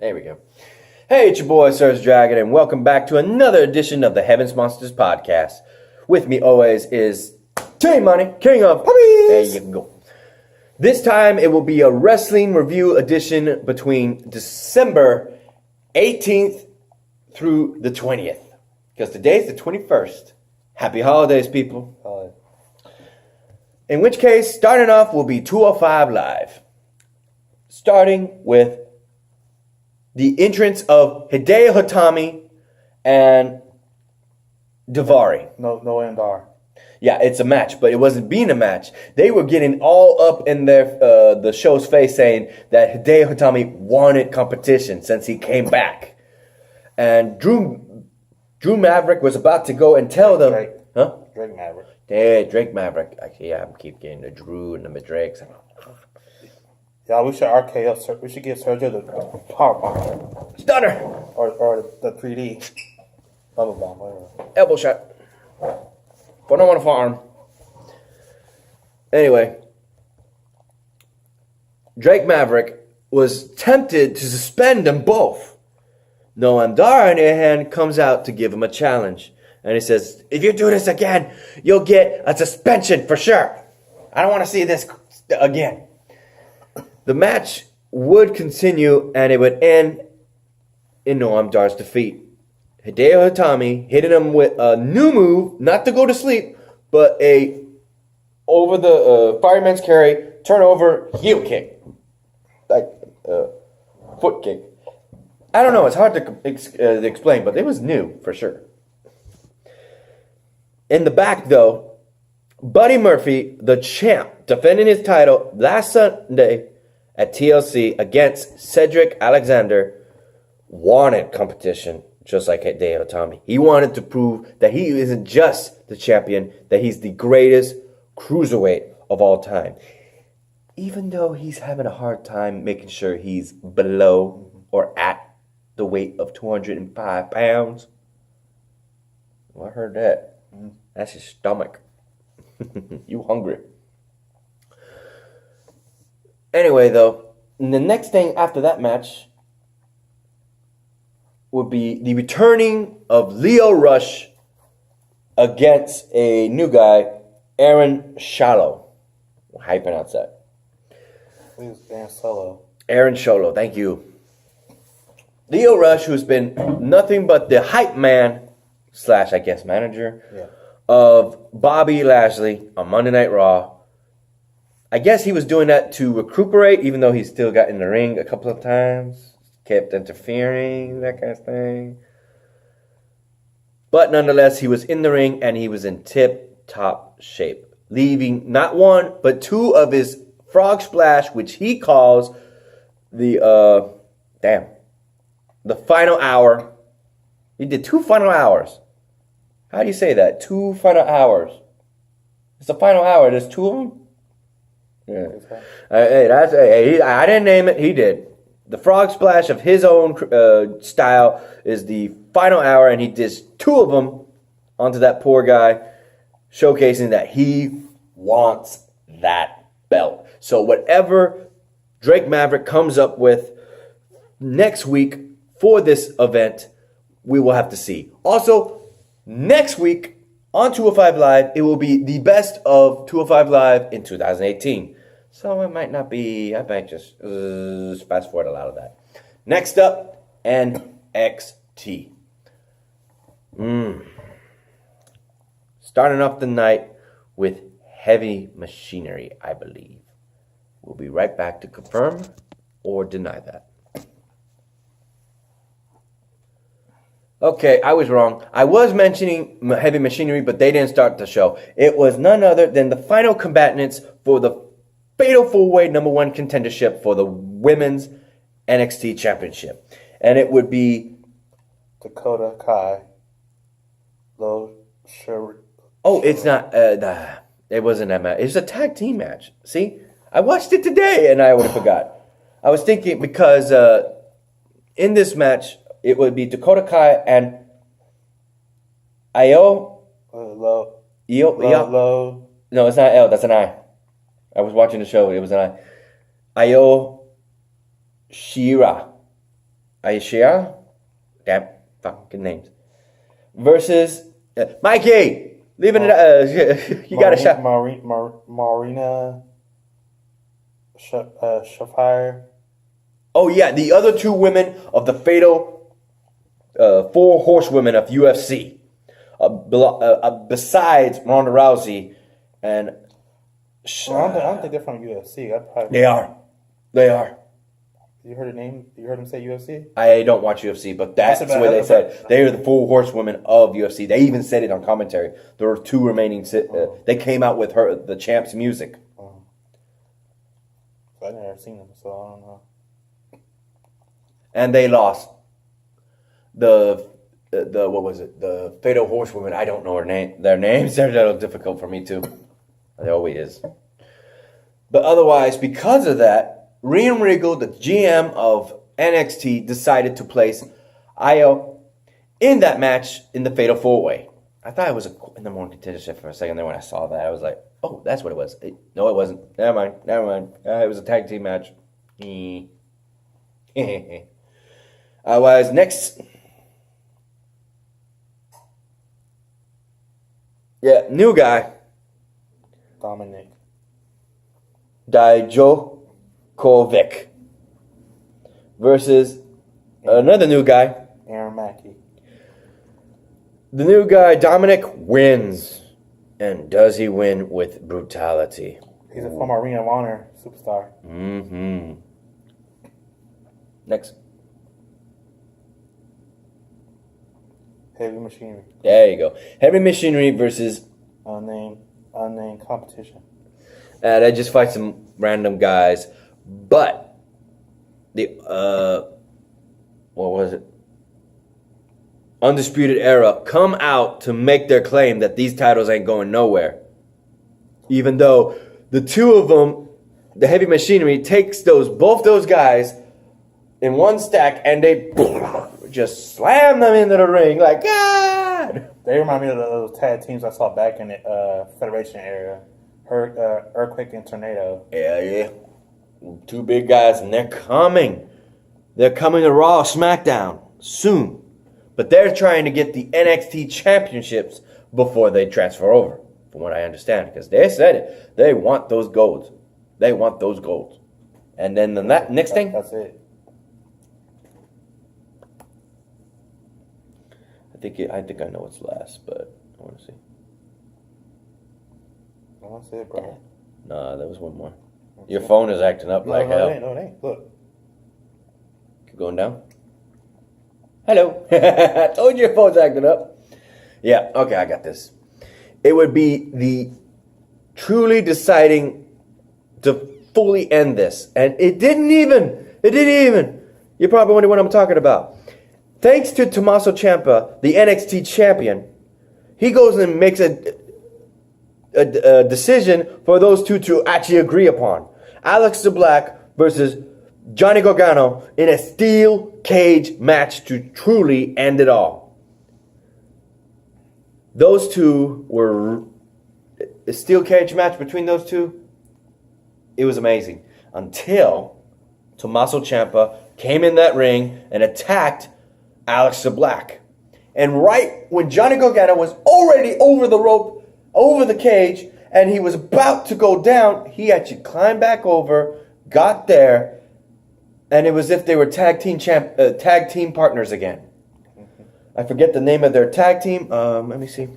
There we go. Hey, it's your boy, SergDragon, and welcome back to another edition of the Heavens Monsters podcast. With me always is T-Money, King of Puppies. There you go. This time it will be a wrestling review edition between December 18th through the 20th. Because today's the 21st. Happy holidays, people. In which case, starting off will be 205 Live. Starting with the entrance of Hideo Itami and Daivari. No Andar. Yeah, it's a match, but it wasn't being a match. They were getting all up in their the show's face saying that Hideo Itami wanted competition since he came back. And Drew Maverick was about to go and tell them... Drake Maverick. Yeah, Drake Maverick. I keep getting the Drew and the Drakes. Yeah, we should RKO. We should give Sergio the power bomb. Stunner! Or the 3D. Bubble bomb, whatever. Elbow shot. But I want to farm. Anyway. Drake Maverick was tempted to suspend them both. Noam Dar, on the other hand, comes out to give him a challenge. And he says, if you do this again, you'll get a suspension for sure. I don't want to see this again. The match would continue, and it would end in Noam Dar's defeat. Hideo Itami hitting him with a new move, not to go to sleep, but a over the fireman's carry, turnover, heel kick. Like, foot kick. I don't know, it's hard to explain, but it was new, for sure. In the back, though, Buddy Murphy, the champ, defending his title last Sunday at TLC against Cedric Alexander, wanted competition, just like Hideo Itami. He wanted to prove that he isn't just the champion, that he's the greatest cruiserweight of all time. Even though he's having a hard time making sure he's below or at the weight of 205 pounds. Well, I heard that. That's his stomach. You hungry. Anyway, though, the next thing after that match would be the returning of Leo Rush against a new guy, Aaron Shallow. How you pronounce that? I think it's Aaron Solo. Aaron Shallow, thank you. Leo Rush, who's been nothing but the hype man / I guess manager of Bobby Lashley on Monday Night Raw. I guess he was doing that to recuperate, even though he still got in the ring a couple of times. Kept interfering, that kind of thing. But nonetheless, he was in the ring and he was in tip-top shape. Leaving not one, but two of his frog splash, which he calls the final hour. He did 2 final hours. How do you say that? 2 final hours. It's the final hour. There's 2 of them? Yeah. I didn't name it. He did. The frog splash of his own style is the final hour, and he does 2 of them onto that poor guy, showcasing that he wants that belt. So whatever Drake Maverick comes up with next week for this event, we will have to see. Also, next week on 205 Live, it will be the best of 205 Live in 2018. So it might not be, I might just fast forward a lot of that. Next up, NXT. Starting off the night with Heavy Machinery, I believe. We'll be right back to confirm or deny that. Okay, I was wrong. I was mentioning Heavy Machinery, but they didn't start the show. It was none other than the final combatants for the Fatal 4-Way #1 contendership for the Women's NXT Championship. And it would be... Dakota Kai. It's not... it wasn't that match. It was a tag team match. See? I watched it today and I would have forgot. I was thinking because in this match... It would be Dakota Kai and Io. Low. No, it's not L. That's an I. I was watching the show. It was an I. Io Shira. Aisha, damn fucking names, versus Mikey. Leaving it. You got a shot. Marina Shafire. Oh yeah, the other two women of the fatal 4 horsewomen of UFC, besides Ronda Rousey and. Well, I don't think they're from UFC. They are. You heard the name? You heard him say UFC? I don't watch UFC, but that's the way they said. They are the 4 horsewomen of UFC. They even said it on commentary. There are 2 remaining. They came out with the champ's music. I've never seen them, so I don't know. And they lost. The what was it? The fatal horsewomen. I don't know their names. They're a little difficult for me too. It always is. But otherwise, because of that, Rhea Regal, the GM of NXT, decided to place Io in that match in the Fatal 4-Way. I thought it was in the morning contendership for a second. Then when I saw that, I was like, oh, that's what it was. No, it wasn't. Never mind. It was a tag team match. Otherwise, next. Yeah, new guy. Dominic. Dijakovic versus another new guy, Aaron Mackey. The new guy, Dominic, wins. And does he win with brutality? He's a former Ring of Honor superstar. Mm-hmm. Next. Heavy Machinery. There you go. Heavy Machinery versus unnamed competition. They just fight some random guys, but the what was it? Undisputed Era come out to make their claim that these titles ain't going nowhere. Even though the 2 of them, the Heavy Machinery, takes both those guys in one stack and they just slam them into the ring like God. They remind me of those tag teams I saw back in the Federation era. Earthquake and Tornado. Yeah. 2 big guys, and they're coming. They're coming to Raw, SmackDown soon. But they're trying to get the NXT championships before they transfer over, from what I understand. Because they said it. They want those golds. And then the next thing? That's it. I think I know what's last, but I want to see. That's it, bro. Nah, there was one more. Your phone is acting up like hell. No, it ain't. Look. Keep going down. Hello. I told you your phone's acting up. Yeah, okay, I got this. It would be the truly deciding to fully end this. And it didn't even. You're probably wondering what I'm talking about. Thanks to Tommaso Ciampa, the NXT champion, he goes and makes a decision for those 2 to actually agree upon. Alex Black versus Johnny Gargano in a steel cage match to truly end it all. Those 2 were a steel cage match between those 2. It was amazing until Tommaso Ciampa came in that ring and attacked Alex Black. And right when Johnny Gargano was already over the rope, over the cage, and he was about to go down, he actually climbed back over, got there, and it was as if they were tag team partners again. I forget the name of their tag team. Let me see.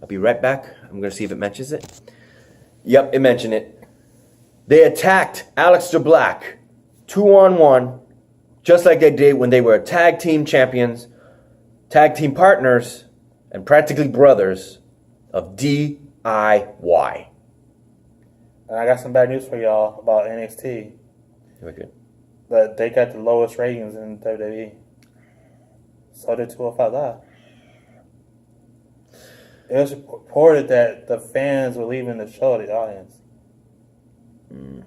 I'll be right back. I'm going to see if it mentions it. Yep, it mentioned it. They attacked Alex Black 2-on-1, just like they did when they were tag team champions, tag team partners, and practically brothers of DIY. And I got some bad news for y'all about NXT. Very good. That they got the lowest ratings in WWE. So did 205 Live. It was reported that the fans were leaving the show, the audience. I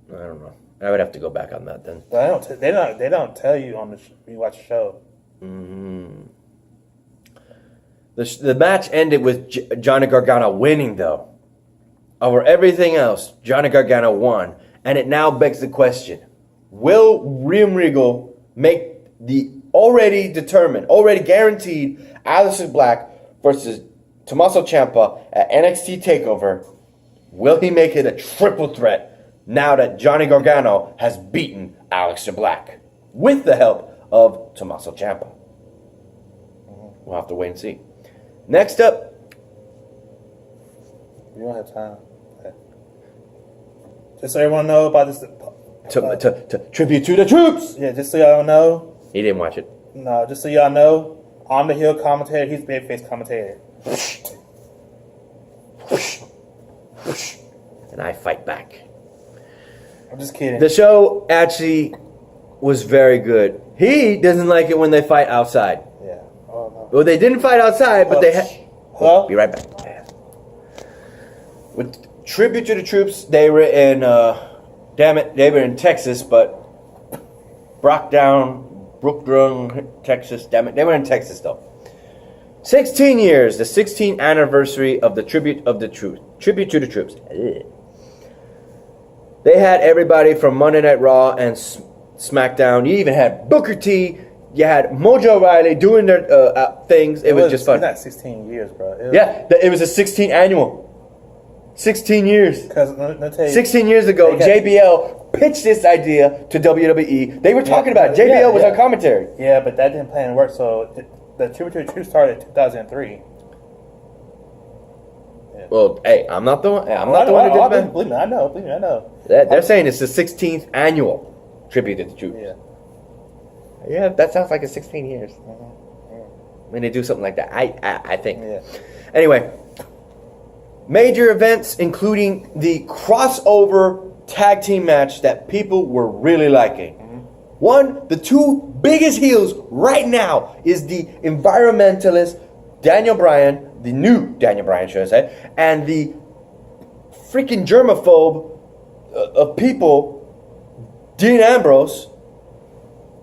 don't know. I would have to go back on that then. But they don't tell you on when you watch the show. Mm-hmm. The match ended with Johnny Gargano winning, though. Over everything else, Johnny Gargano won. And it now begs the question, will William Regal make the already determined, already guaranteed Aleister Black versus Tommaso Ciampa at NXT TakeOver? Will he make it a triple threat now that Johnny Gargano has beaten Aleister Black with the help of Tommaso Ciampa? We'll have to wait and see. Next up. You don't have time. Okay. Just so everyone know about this. Tribute to the troops. Yeah, just so y'all know. He didn't watch it. No, just so y'all know, on the Hill commentator, he's babyface commentator. And I fight back. I'm just kidding. The show actually was very good. He doesn't like it when they fight outside. Yeah. Oh, no. Well, they didn't fight outside, but they had... Hello? Be right back. With Tribute to the Troops, they were in... they were in Texas, but... Brookdrung, Texas. Damn it, they were in Texas, though. 16 years, the 16th anniversary of the Tribute to the Troops. They had everybody from Monday Night Raw and SmackDown. You even had Booker T. You had Mojo Rawley doing their things. It was just fun. It's not 16 years, bro. It was a 16th annual. 16 years. Because let me tell you, 16 years ago, JBL pitched this idea to WWE. They were talking about it. JBL was on commentary. Yeah, but that didn't plan to work. So the Tribute to the Troops started in 2003. Yeah. Well, hey, I'm not the one. I'm not the one who did that. Believe me, I know. They're saying it's the 16th annual Tribute to the Troops. Yeah. Yeah, that sounds like a 16 years. Mm-hmm. When they do something like that, I think. Yeah. Anyway, major events including the crossover tag team match that people were really liking. Mm-hmm. The two biggest heels right now is the environmentalist Daniel Bryan, the new Daniel Bryan, should I say, and the freaking germaphobe of people, Dean Ambrose,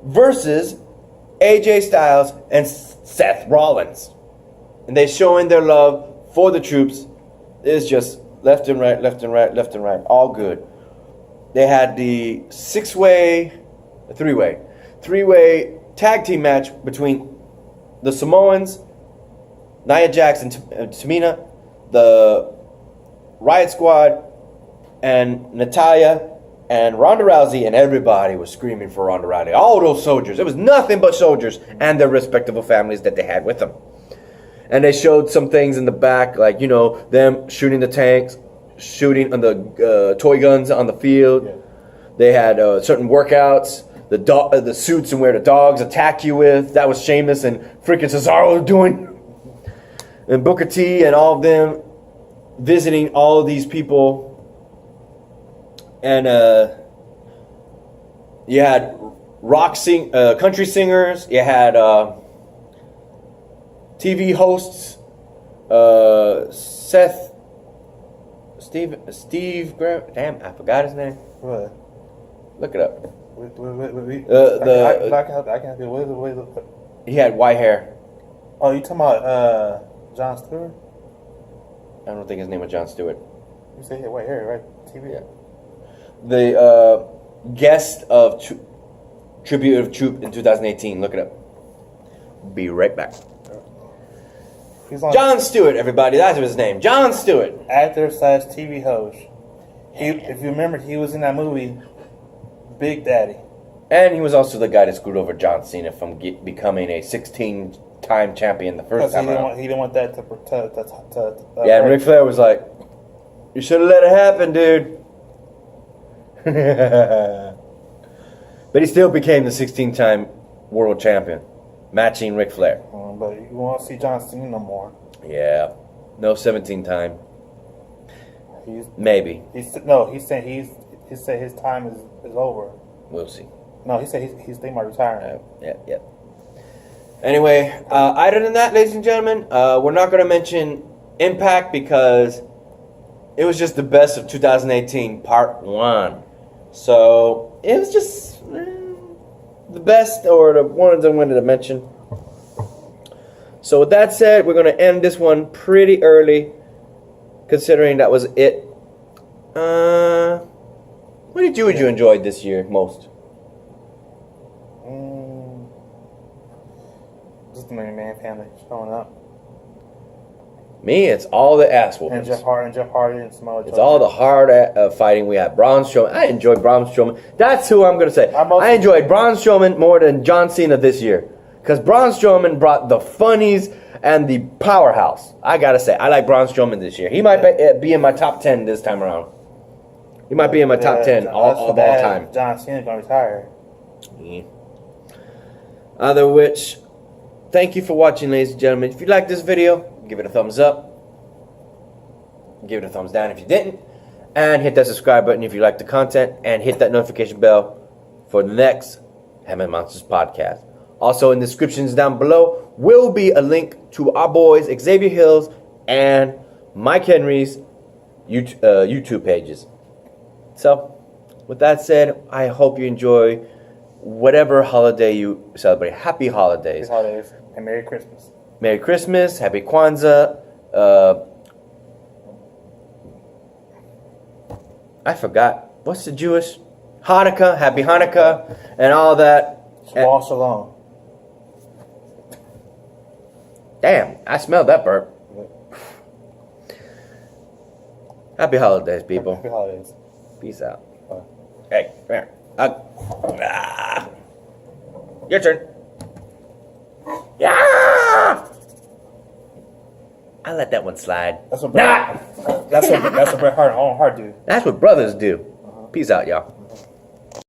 versus AJ Styles and Seth Rollins. And they're showing their love for the troops. It's just left and right, left and right, left and right. All good. They had the three-way tag team match between the Samoans, Nia Jax and Tamina, the Riot Squad, and Natalya, and Ronda Rousey, and everybody was screaming for Ronda Rousey. All those soldiers. It was nothing but soldiers and their respectable families that they had with them. And they showed some things in the back, like, them shooting the tanks, shooting on the toy guns on the field. Yeah. They had certain workouts, the suits and where the dogs attack you with. That was Sheamus and freaking Cesaro doing. And Booker T and all of them visiting all of these people. And you had country singers. You had TV hosts. Steve Graham. Damn, I forgot his name. What? Look it up. I can't feel. What is it? He had white hair. Oh, you talking about Jon Stewart? I don't think his name was Jon Stewart. You say he had white hair, right? TV. Yeah. The guest of Tribute of Troop in 2018. Look it up. Be right back. Jon Stewart, everybody. That's his name. Jon Stewart. Actor / TV host. If you remember, he was in that movie, Big Daddy. And he was also the guy that screwed over John Cena from becoming a 16-time champion the first time around. He didn't want that to yeah, and Ric Flair was like, you should have let it happen, dude. But he still became the 16-time world champion, matching Ric Flair. But you won't see John Cena no more. Yeah, no 17-time. Maybe. He said his time is over. We'll see. No, he said he's thinking about retiring. Yeah. Anyway, other than that, ladies and gentlemen, we're not going to mention Impact because it was just the best of 2018, part 1. So, it was just the best, or the ones I wanted to mention. So, with that said, we're going to end this one pretty early, considering that was it. What did you enjoy this year most? Just the McMahon family showing up. Me, it's all the ass And whoopings. Jeff Hardy and Samoa Joe. It's all the hard fighting we had. Braun Strowman. I enjoyed Braun Strowman. That's who I'm going to say. I enjoyed Braun Strowman more than John Cena this year. Because Braun Strowman brought the funnies and the powerhouse. I got to say, I like Braun Strowman this year. He might be in my top 10 this time around. He might be in my top 10 of all time. John Cena's going to retire. Yeah. Other which, thank you for watching, ladies and gentlemen. If you like this video, give it a thumbs up. Give it a thumbs down if you didn't. And hit that subscribe button if you like the content. And hit that notification bell for the next Hammond Monsters podcast. Also in the descriptions down below will be a link to our boys Xavier Hill's and Mike Henry's YouTube pages. So, with that said, I hope you enjoy whatever holiday you celebrate. Happy holidays. Happy holidays. And Merry Christmas. Merry Christmas. Happy Kwanzaa. I forgot. What's the Jewish? Hanukkah. Happy Hanukkah. And all that. Shabbat Shalom. Damn, I smelled that burp. Happy holidays, people. Happy holidays. Peace out. Bye. Hey, come here. Your turn. Yeah. I let that one slide. That's what Bret Hart and Owen Hart do. That's what brothers do. Peace out, y'all.